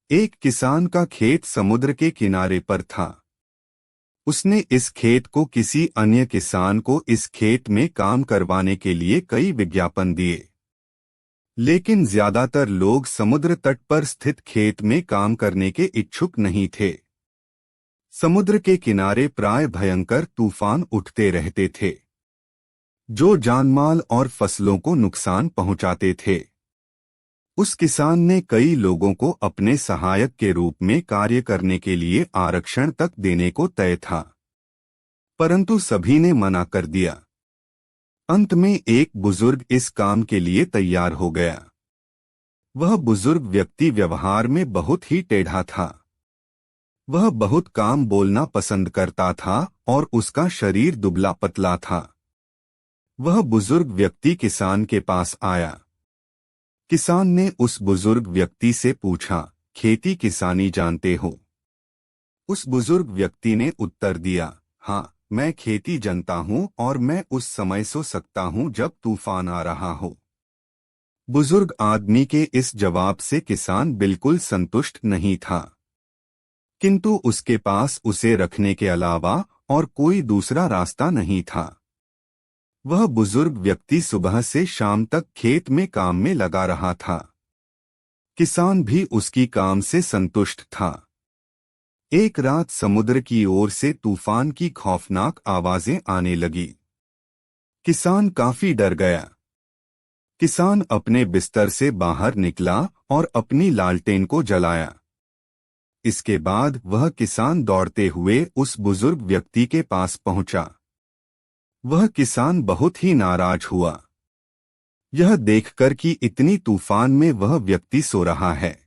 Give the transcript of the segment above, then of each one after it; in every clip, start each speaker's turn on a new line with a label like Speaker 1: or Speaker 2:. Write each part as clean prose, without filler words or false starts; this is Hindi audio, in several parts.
Speaker 1: एक किसान का खेत समुद्र के किनारे पर था। उसने इस खेत को किसी अन्य किसान को इस खेत में काम करवाने के लिए कई विज्ञापन दिए, लेकिन ज्यादातर लोग समुद्र तट पर स्थित खेत में काम करने के इच्छुक नहीं थे। समुद्र के किनारे प्राय भयंकर तूफान उठते रहते थे, जो जानमाल और फसलों को नुकसान पहुंचाते थे। उस किसान ने कई लोगों को अपने सहायक के रूप में कार्य करने के लिए आरक्षण तक देने को तय था, परंतु सभी ने मना कर दिया। अंत में एक बुजुर्ग इस काम के लिए तैयार हो गया। वह बुजुर्ग व्यक्ति व्यवहार में बहुत ही टेढ़ा था। वह बहुत काम बोलना पसंद करता था और उसका शरीर दुबला पतला था। वह बुजुर्ग व्यक्ति किसान के पास आया। किसान ने उस बुजुर्ग व्यक्ति से पूछा, खेती किसानी जानते हो? उस बुजुर्ग व्यक्ति ने उत्तर दिया, हाँ, मैं खेती जानता हूँ और मैं उस समय सो सकता हूँ जब तूफान आ रहा हो। बुजुर्ग आदमी के इस जवाब से किसान बिल्कुल संतुष्ट नहीं था, किंतु उसके पास उसे रखने के अलावा और कोई दूसरा रास्ता नहीं था। वह बुजुर्ग व्यक्ति सुबह से शाम तक खेत में काम में लगा रहा था। किसान भी उसकी काम से संतुष्ट था। एक रात समुद्र की ओर से तूफान की खौफनाक आवाजें आने लगी। किसान काफी डर गया। किसान अपने बिस्तर से बाहर निकला और अपनी लालटेन को जलाया। इसके बाद वह किसान दौड़ते हुए उस बुजुर्ग व्यक्ति के पास पहुंचा। वह किसान बहुत ही नाराज हुआ, यह देखकर कि इतनी तूफान में वह व्यक्ति सो रहा है।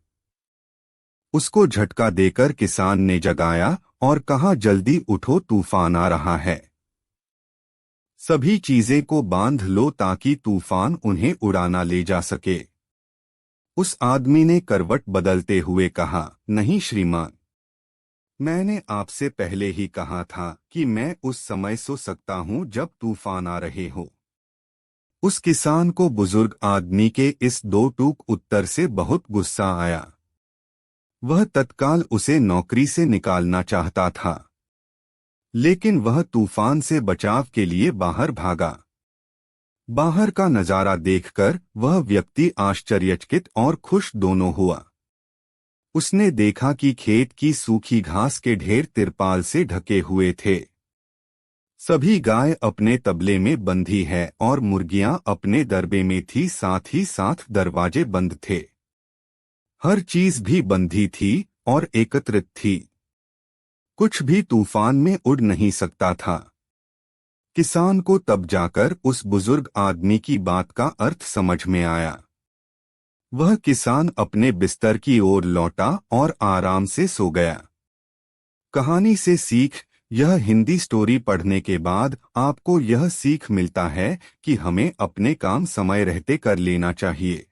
Speaker 1: उसको झटका देकर किसान ने जगाया और कहा, जल्दी उठो, तूफान आ रहा है। सभी चीजें को बांध लो ताकि तूफान उन्हें उड़ाना ले जा सके। उस आदमी ने करवट बदलते हुए कहा, नहीं श्रीमान, मैंने आपसे पहले ही कहा था कि मैं उस समय सो सकता हूं जब तूफान आ रहे हो। उस किसान को बुजुर्ग आदमी के इस दो टूक उत्तर से बहुत गुस्सा आया। वह तत्काल उसे नौकरी से निकालना चाहता था, लेकिन वह तूफान से बचाव के लिए बाहर भागा। बाहर का नजारा देखकर वह व्यक्ति आश्चर्यचकित और खुश दोनों हुआ। उसने देखा कि खेत की सूखी घास के ढेर तिरपाल से ढके हुए थे। सभी गाय अपने तबले में बंधी है और मुर्गियां अपने दरबे में थी, साथ ही साथ दरवाजे बंद थे। हर चीज भी बंधी थी और एकत्रित थी। कुछ भी तूफान में उड़ नहीं सकता था। किसान को तब जाकर उस बुजुर्ग आदमी की बात का अर्थ समझ में आया। वह किसान अपने बिस्तर की ओर लौटा और आराम से सो गया। कहानी से सीख, यह हिंदी स्टोरी पढ़ने के बाद आपको यह सीख मिलता है कि हमें अपने काम समय रहते कर लेना चाहिए।